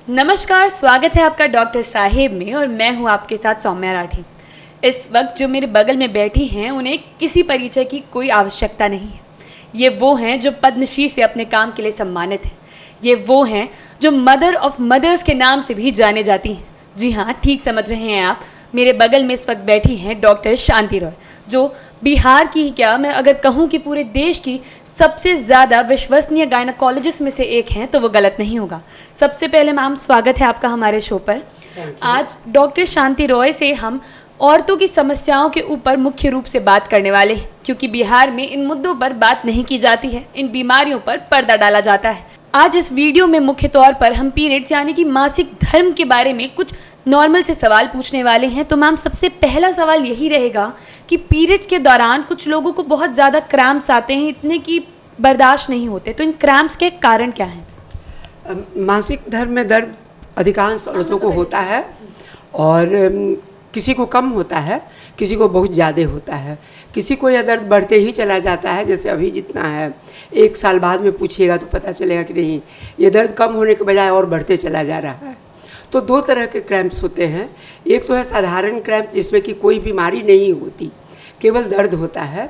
नमस्कार, स्वागत है आपका डॉक्टर साहेब में और मैं हूं आपके साथ सौम्या राठी। इस वक्त जो मेरे बगल में बैठी हैं उन्हें किसी परिचय की कोई आवश्यकता नहीं है। ये वो हैं जो पद्मश्री से अपने काम के लिए सम्मानित हैं। ये वो हैं जो मदर ऑफ मदर्स के नाम से भी जाने जाती हैं। जी हाँ, ठीक समझ रहे हैं आप। मेरे बगल में इस वक्त बैठी हैं डॉक्टर शांति रॉय, जो बिहार की ही क्या, मैं अगर कहूँ कि पूरे देश की सबसे ज़्यादा विश्वसनीय गायनोकोलॉजिस्ट में से एक हैं तो वो गलत नहीं होगा। सबसे पहले मैम, स्वागत है आपका हमारे शो पर। आज डॉक्टर शांति रॉय से हम औरतों की समस्याओं के ऊपर मुख्य रूप से बात करने वाले हैं, क्योंकि बिहार में इन मुद्दों पर बात नहीं की जाती है, इन बीमारियों पर पर्दा डाला जाता है। आज इस वीडियो में मुख्य तौर पर हम पीरियड्स यानी कि मासिक धर्म के बारे में कुछ नॉर्मल से सवाल पूछने वाले हैं। तो मैम, सबसे पहला सवाल यही रहेगा कि पीरियड्स के दौरान कुछ लोगों को बहुत ज़्यादा क्रैम्प्स आते हैं, इतने कि बर्दाश्त नहीं होते, तो इन क्रैम्प्स के कारण क्या हैं? मासिक धर्म में दर्द अधिकांश औरतों को होता है और किसी को कम होता है, किसी को बहुत ज़्यादा होता है। किसी को यह दर्द बढ़ते ही चला जाता है, जैसे अभी जितना है, 1 साल बाद में पूछिएगा तो पता चलेगा कि नहीं, ये दर्द कम होने के बजाय और बढ़ते चला जा रहा है। तो 2 तरह के क्रैम्प्स होते हैं। एक तो है साधारण क्रैम्प, जिसमें कि कोई बीमारी नहीं होती, केवल दर्द होता है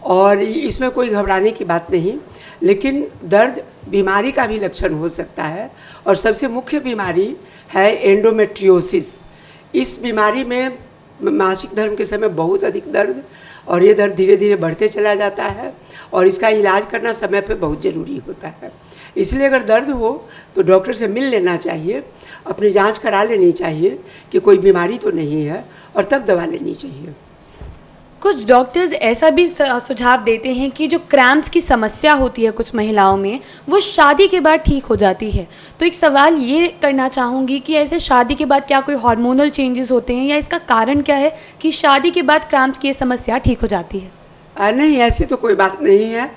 और इसमें कोई घबराने की बात नहीं। लेकिन दर्द बीमारी का भी लक्षण हो सकता है और सबसे मुख्य बीमारी है एंडोमेट्रियोसिस। इस बीमारी में मासिक धर्म के समय बहुत अधिक दर्द, और ये दर्द धीरे धीरे बढ़ते चला जाता है और इसका इलाज करना समय पे बहुत ज़रूरी होता है। इसलिए अगर दर्द हो तो डॉक्टर से मिल लेना चाहिए, अपनी जांच करा लेनी चाहिए कि कोई बीमारी तो नहीं है, और तब दवा लेनी चाहिए। कुछ डॉक्टर्स ऐसा भी सुझाव देते हैं कि जो क्रैम्प्स की समस्या होती है कुछ महिलाओं में, वो शादी के बाद ठीक हो जाती है। तो एक सवाल ये करना चाहूँगी कि ऐसे शादी के बाद क्या कोई हार्मोनल चेंजेस होते हैं, या इसका कारण क्या है कि शादी के बाद क्रैम्प्स की ये समस्या ठीक हो जाती है? नहीं, ऐसी तो कोई बात नहीं है।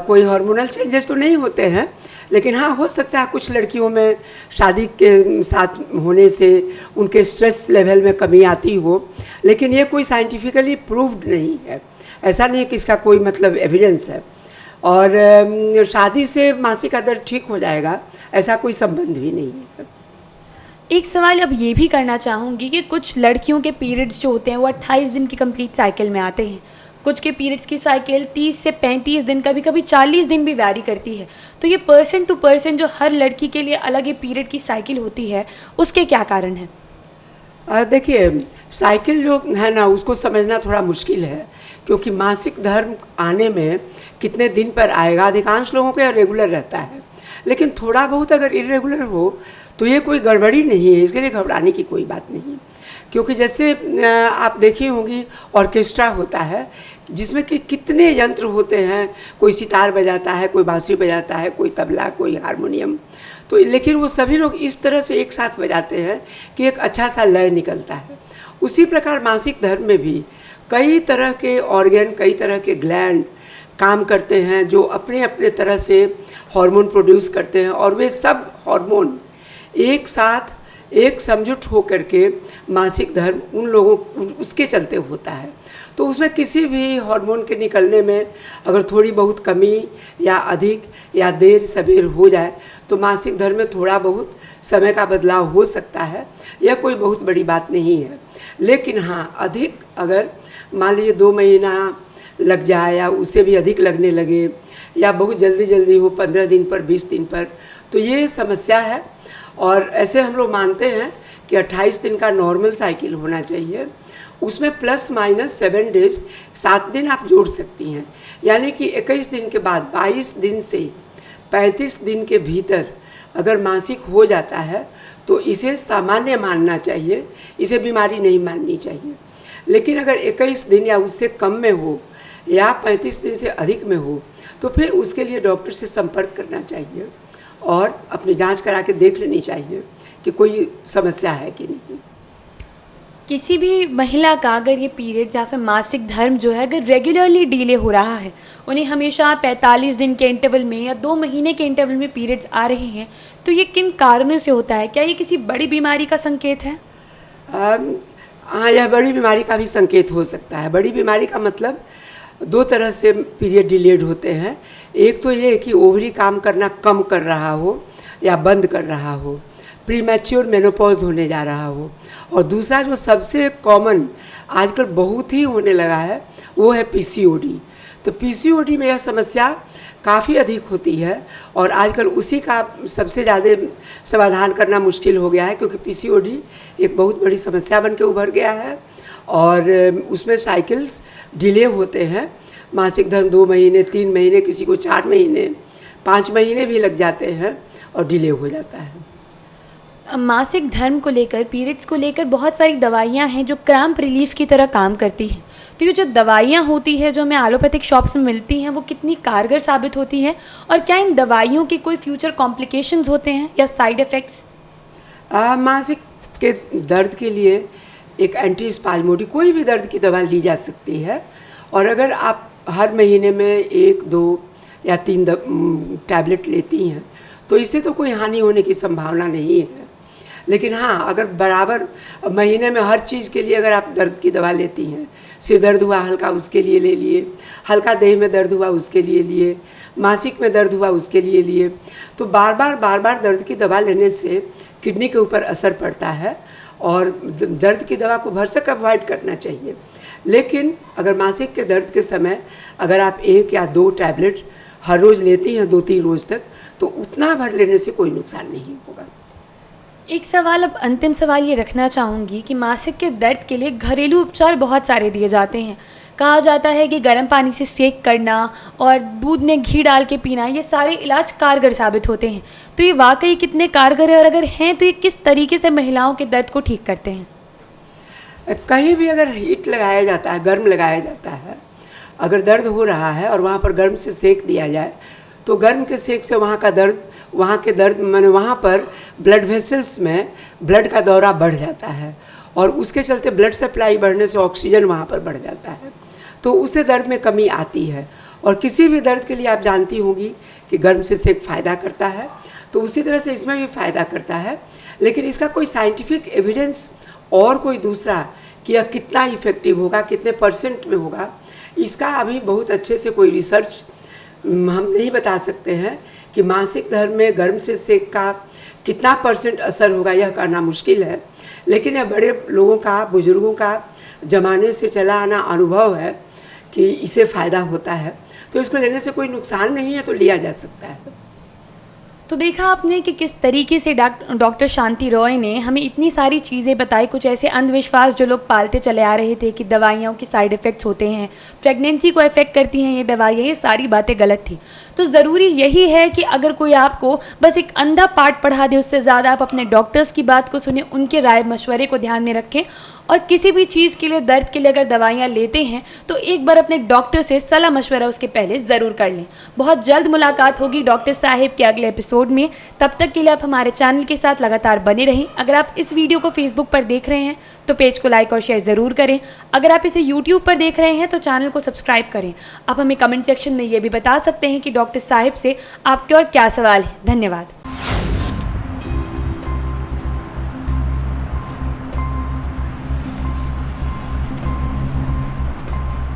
कोई हार्मोनल चेंजेस तो नहीं होते हैं, लेकिन हाँ, हो सकता है कुछ लड़कियों में शादी के साथ होने से उनके स्ट्रेस लेवल में कमी आती हो, लेकिन ये कोई साइंटिफिकली प्रूव्ड नहीं है। ऐसा नहीं कि इसका कोई मतलब एविडेंस है। और शादी से मासिक का दर्द ठीक हो जाएगा, ऐसा कोई संबंध भी नहीं है। एक सवाल अब ये भी करना चाहूँगी कि कुछ लड़कियों के पीरियड्स जो होते हैं वो 28 दिन की कंप्लीट साइकिल में आते हैं। कुछ के पीरियड्स की साइकिल 30 से 35 दिन, कभी कभी 40 दिन भी वैरी करती है। तो ये पर्सन टू पर्सन, जो हर लड़की के लिए अलग ही पीरियड की साइकिल होती है, उसके क्या कारण हैं? देखिए, साइकिल जो है ना, उसको समझना थोड़ा मुश्किल है, क्योंकि मासिक धर्म आने में कितने दिन पर आएगा, अधिकांश लोगों का रेगुलर रहता है। लेकिन थोड़ा बहुत अगर इरेगुलर हो तो ये कोई गड़बड़ी नहीं है, इसके लिए घबराने की कोई बात नहीं। क्योंकि जैसे आप देखी होंगी, ऑर्केस्ट्रा होता है जिसमें कि कितने यंत्र होते हैं, कोई सितार बजाता है, कोई बांसुरी बजाता है, कोई तबला, कोई हारमोनियम। तो लेकिन वो सभी लोग इस तरह से एक साथ बजाते हैं कि एक अच्छा सा लय निकलता है। उसी प्रकार मासिक धर्म में भी कई तरह के ऑर्गन, कई तरह के ग्लैंड काम करते हैं, जो अपने अपने तरह से हार्मोन प्रोड्यूस करते हैं, और वे सब हार्मोन एक साथ एक समझुट होकर के मासिक धर्म उन लोगों उसके चलते होता है। तो उसमें किसी भी हार्मोन के निकलने में अगर थोड़ी बहुत कमी या अधिक या देर सबेर हो जाए तो मासिक धर्म में थोड़ा बहुत समय का बदलाव हो सकता है। यह कोई बहुत बड़ी बात नहीं है। लेकिन हाँ, अधिक अगर मान लीजिए 2 महीना लग जाए या उससे भी अधिक लगने लगे, या बहुत जल्दी जल्दी हो 15 दिन पर, 20 दिन पर, तो ये समस्या है। और ऐसे हम लोग मानते हैं कि 28 दिन का नॉर्मल साइकिल होना चाहिए। उसमें प्लस माइनस 7 डेज, 7 दिन आप जोड़ सकती हैं, यानी कि 21 दिन के बाद 22 दिन से 35 दिन के भीतर अगर मासिक हो जाता है तो इसे सामान्य मानना चाहिए, इसे बीमारी नहीं माननी चाहिए। लेकिन अगर 21 दिन या उससे कम में हो या 35 दिन से अधिक में हो तो फिर उसके लिए डॉक्टर से संपर्क करना चाहिए और अपनी जांच करा के देख लेनी चाहिए कि कोई समस्या है कि नहीं। किसी भी महिला का अगर ये पीरियड्स या फिर मासिक धर्म जो है अगर रेगुलरली डिले हो रहा है, उन्हें हमेशा 45 दिन के इंटरवल में या 2 महीने के इंटरवल में पीरियड्स आ रहे हैं, तो ये किन कारणों से होता है? क्या ये किसी बड़ी बीमारी का संकेत है? हाँ, यह बड़ी बीमारी का भी संकेत हो सकता है। बड़ी बीमारी का मतलब 2 तरह से पीरियड डिलेड होते हैं। एक तो ये कि ओवरी काम करना कम कर रहा हो या बंद कर रहा हो, प्रीमैच्योर मेनोपॉज होने जा रहा हो। और दूसरा जो सबसे कॉमन आजकल बहुत ही होने लगा है वो है पीसीओडी। तो पीसीओडी में यह समस्या काफ़ी अधिक होती है और आजकल उसी का सबसे ज़्यादा समाधान करना मुश्किल हो गया है, क्योंकि पीसीओडी एक बहुत बड़ी समस्या बन के उभर गया है और उसमें साइकिल्स डिले होते हैं। मासिक धर्म 2 महीने, 3 महीने, किसी को 4 महीने, 5 महीने भी लग जाते हैं और डिले हो जाता है। मासिक धर्म को लेकर, पीरियड्स को लेकर बहुत सारी दवाइयाँ हैं जो क्रैम्प रिलीफ की तरह काम करती हैं। तो ये जो दवाइयाँ होती है जो हमें एलोपैथिक शॉप्स में मिलती हैं वो कितनी कारगर साबित होती है, और क्या इन दवाइयों के कोई फ्यूचर कॉम्प्लिकेशंस होते हैं या साइड इफ़ेक्ट्स? मासिक के दर्द के लिए एक एंटीस्पाज्मोडिक कोई भी दर्द की दवा ली जा सकती है, और अगर आप हर महीने में 1, 2 या 3 टैबलेट लेती हैं तो इससे तो कोई हानि होने की संभावना नहीं है। लेकिन हाँ, अगर बराबर महीने में हर चीज़ के लिए अगर आप दर्द की दवा लेती हैं, सिर दर्द हुआ हल्का उसके लिए ले लिए, हल्का देह में दर्द हुआ उसके लिए लिए, मासिक में दर्द हुआ उसके लिए लिए, तो बार बार दर्द की दवा लेने से किडनी के ऊपर असर पड़ता है और दर्द की दवा को भरसक अवॉइड करना चाहिए। लेकिन अगर मासिक के दर्द के समय अगर आप 1 या 2 टैबलेट हर रोज़ लेती हैं 2-3 रोज़ तक, तो उतना भर लेने से कोई नुकसान नहीं होगा। एक सवाल, अब अंतिम सवाल ये रखना चाहूँगी कि मासिक के दर्द के लिए घरेलू उपचार बहुत सारे दिए जाते हैं। कहा जाता है कि गर्म पानी से सेक करना और दूध में घी डाल के पीना, ये सारे इलाज कारगर साबित होते हैं। तो ये वाकई कितने कारगर है, और अगर हैं तो ये किस तरीके से महिलाओं के दर्द को ठीक करते हैं? कहीं भी अगर हीट लगाया जाता है, गर्म लगाया जाता है, अगर दर्द हो रहा है और वहाँ पर गर्म से सेक दिया जाए तो गर्म के सेक से वहाँ के दर्द माने वहाँ पर ब्लड वेसल्स में ब्लड का दौरा बढ़ जाता है और उसके चलते ब्लड सप्लाई बढ़ने से ऑक्सीजन वहाँ पर बढ़ जाता है, तो उससे दर्द में कमी आती है। और किसी भी दर्द के लिए आप जानती होंगी कि गर्म से सेक फ़ायदा करता है, तो उसी तरह से इसमें भी फ़ायदा करता है। लेकिन इसका कोई साइंटिफिक एविडेंस और कोई दूसरा कि यह कितना इफ़ेक्टिव होगा, कितने % में होगा, इसका अभी बहुत अच्छे से कोई रिसर्च हम नहीं बता सकते हैं कि मासिक धर्म में गर्म से सेक का कितना % असर होगा, यह कहना मुश्किल है। लेकिन यह बड़े लोगों का, बुज़ुर्गों का ज़माने से चला आना अनुभव है कि इससे फ़ायदा होता है, तो इसको लेने से कोई नुकसान नहीं है, तो लिया जा सकता है। तो देखा आपने कि किस तरीके से डॉक्टर शांति रॉय ने हमें इतनी सारी चीज़ें बताई। कुछ ऐसे अंधविश्वास जो लोग पालते चले आ रहे थे कि दवाइयों के साइड इफ़ेक्ट्स होते हैं, प्रेगनेंसी को इफ़ेक्ट करती हैं ये दवाइयाँ, ये सारी बातें गलत थी। तो ज़रूरी यही है कि अगर कोई आपको बस एक अंधा पाठ पढ़ा दे, उससे ज़्यादा आप अपने डॉक्टर्स की बात को सुने, उनके राय मशवरे को ध्यान में रखें, और किसी भी चीज़ के लिए, दर्द के लिए अगर दवाइयाँ लेते हैं तो एक बार अपने डॉक्टर से सलाह मशवरा उसके पहले ज़रूर कर लें। बहुत जल्द मुलाकात होगी डॉक्टर साहिब के अगले एपिसोड में। तब तक के लिए आप हमारे चैनल के साथ लगातार बने रहें। अगर आप इस वीडियो को फेसबुक पर देख रहे हैं तो पेज को लाइक और शेयर ज़रूर करें। अगर आप इसे यूट्यूब पर देख रहे हैं तो चैनल को सब्सक्राइब करें। आप हमें कमेंट सेक्शन में ये भी बता सकते हैं कि डॉक्टर साहिब से आपके और क्या सवाल हैं। धन्यवाद।